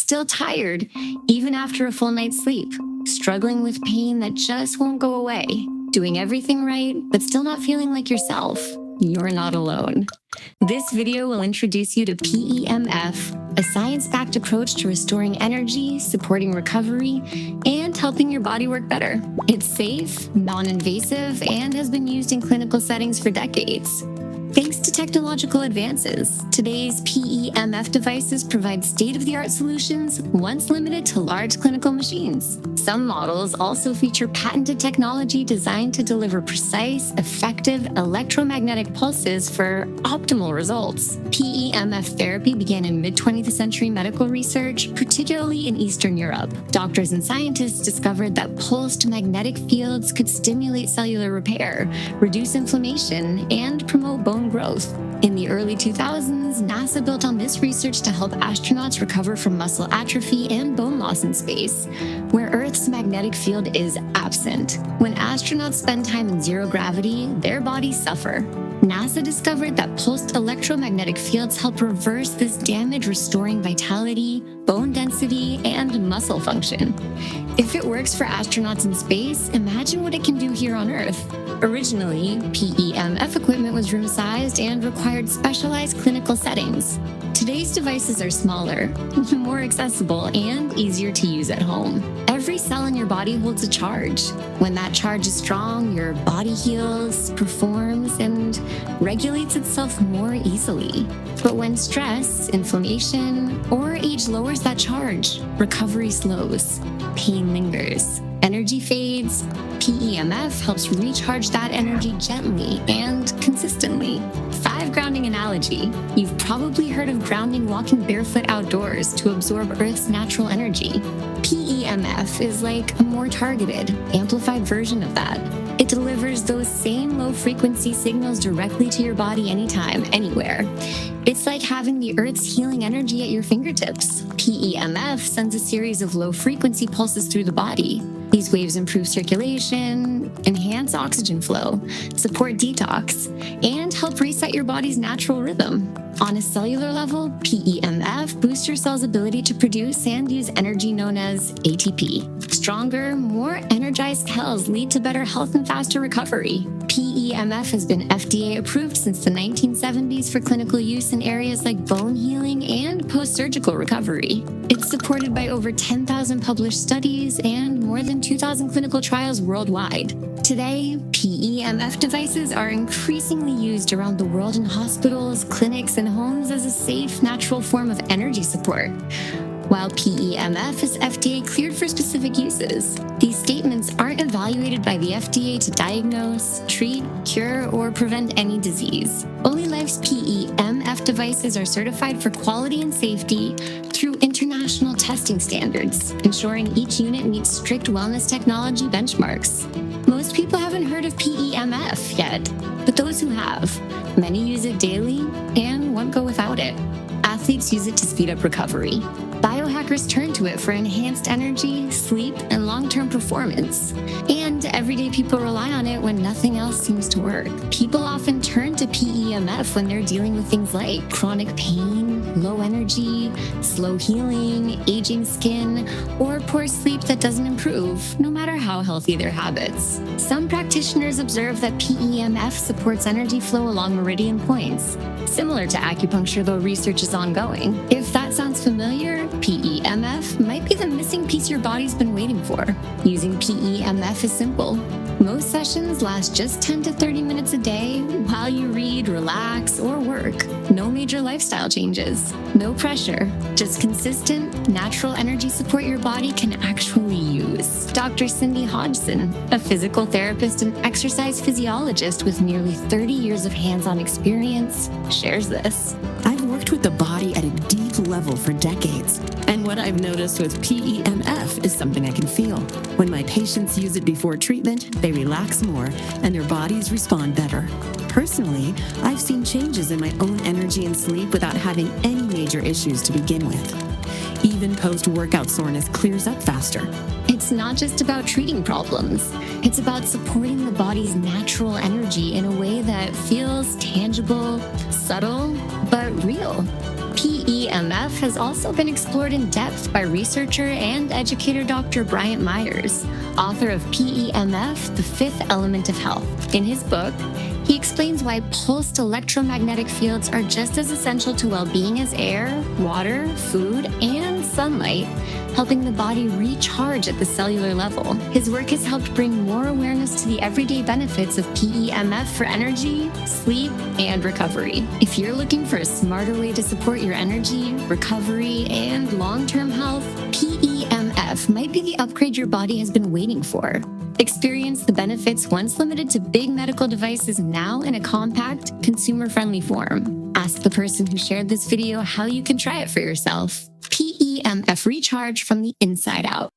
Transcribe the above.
still tired even after a full night's sleep, struggling with pain that just won't go away, doing everything right, but still not feeling like yourself, you're not alone. This video will introduce you to PEMF, a science-backed approach to restoring energy, supporting recovery, and helping your body work better. It's safe, non-invasive, and has been used in clinical settings for decades. Thanks to technological advances, today's PEMF devices provide state-of-the-art solutions once limited to large clinical machines. Some models also feature patented technology designed to deliver precise, effective electromagnetic pulses for optimal results. PEMF therapy began in mid-20th century medical research, particularly in Eastern Europe. Doctors and scientists discovered that pulsed magnetic fields could stimulate cellular repair, reduce inflammation, and promote bone growth. In the early 2000s, NASA built on this research to help astronauts recover from muscle atrophy and bone loss in space, where Earth's magnetic field is absent. When astronauts spend time in zero gravity, their bodies suffer. NASA discovered that pulsed electromagnetic fields help reverse this damage, restoring vitality, bone density, and muscle function. If it works for astronauts in space, imagine what it can do here on Earth. Originally, PEMF equipment was room-sized and required specialized clinical settings. Today's devices are smaller, more accessible, and easier to use at home. Every cell in your body holds a charge. When that charge is strong, your body heals, performs, and regulates itself more easily. But when stress, inflammation, or age lowers that charge, recovery slows, pain lingers, energy fades. PEMF helps recharge that energy gently and consistently. 5 grounding analogy. You've probably heard of grounding walking barefoot outdoors to absorb Earth's natural energy. PEMF is like a more targeted, amplified version of that. It delivers those same low-frequency signals directly to your body anytime, anywhere. It's like having the Earth's healing energy at your fingertips. PEMF sends a series of low-frequency pulses through the body. These waves improve circulation, enhance oxygen flow, support detox, and help reset your body's natural rhythm. On a cellular level, PEMF boosts your cell's ability to produce and use energy known as ATP. Stronger, more energized cells lead to better health and faster recovery. PEMF has been FDA approved since the 1970s for clinical use in areas like bone healing and post-surgical recovery. It's supported by over 10,000 published studies and more than 2,000 clinical trials worldwide. Today, PEMF devices are increasingly used around the world in hospitals, clinics, and homes as a safe, natural form of energy support. While PEMF is FDA cleared for specific uses, these statements aren't evaluated by the FDA to diagnose, treat, cure, or prevent any disease. OlyLife's PEMF devices are certified for quality and safety through international testing standards, ensuring each unit meets strict wellness technology benchmarks. Most people haven't heard of PEMF yet, but those who have, many use it daily and won't go without it. Athletes use it to speed up recovery. Biohackers turn to it for enhanced energy, sleep, and long-term performance. And everyday people rely on it when nothing else seems to work. People often turn to PEMF when they're dealing with things like chronic pain, low energy, slow healing, aging skin, or poor sleep that doesn't improve, no matter how healthy their habits. Some practitioners observe that PEMF supports energy flow along meridian points, similar to acupuncture, though research is ongoing. If that sounds familiar, PEMF might be the missing piece your body's been waiting for. Using PEMF is simple. Most sessions last just 10 to 30 minutes a day while you read, relax, or work. No major lifestyle changes. No pressure. Just consistent, natural energy support your body can actually use. Dr. Cindy Hodgson, a physical therapist and exercise physiologist with nearly 30 years of hands-on experience, shares this. I've worked with the body at a deep level for decades, and what I've noticed with PEMF is something I can feel. When my patients use it before treatment, they relax more and their bodies respond better. Personally, I've seen changes in my own energy and sleep without having any major issues to begin with. Even post-workout soreness clears up faster. It's not just about treating problems. It's about supporting the body's natural energy in a way that feels tangible, subtle, but real. PEMF PEMF has also been explored in depth by researcher and educator Dr. Bryant Myers, author of PEMF, The Fifth Element of Health. In his book, he explains why pulsed electromagnetic fields are just as essential to well-being as air, water, food, and sunlight, helping the body recharge at the cellular level. His work has helped bring more awareness to the everyday benefits of PEMF for energy, sleep, and recovery. If you're looking for a smarter way to support your energy, recovery, and long-term health, PEMF might be the upgrade your body has been waiting for. Experience the benefits once limited to big medical devices now in a compact, consumer-friendly form. Ask the person who shared this video how you can try it for yourself. PEMF Recharge from the inside out.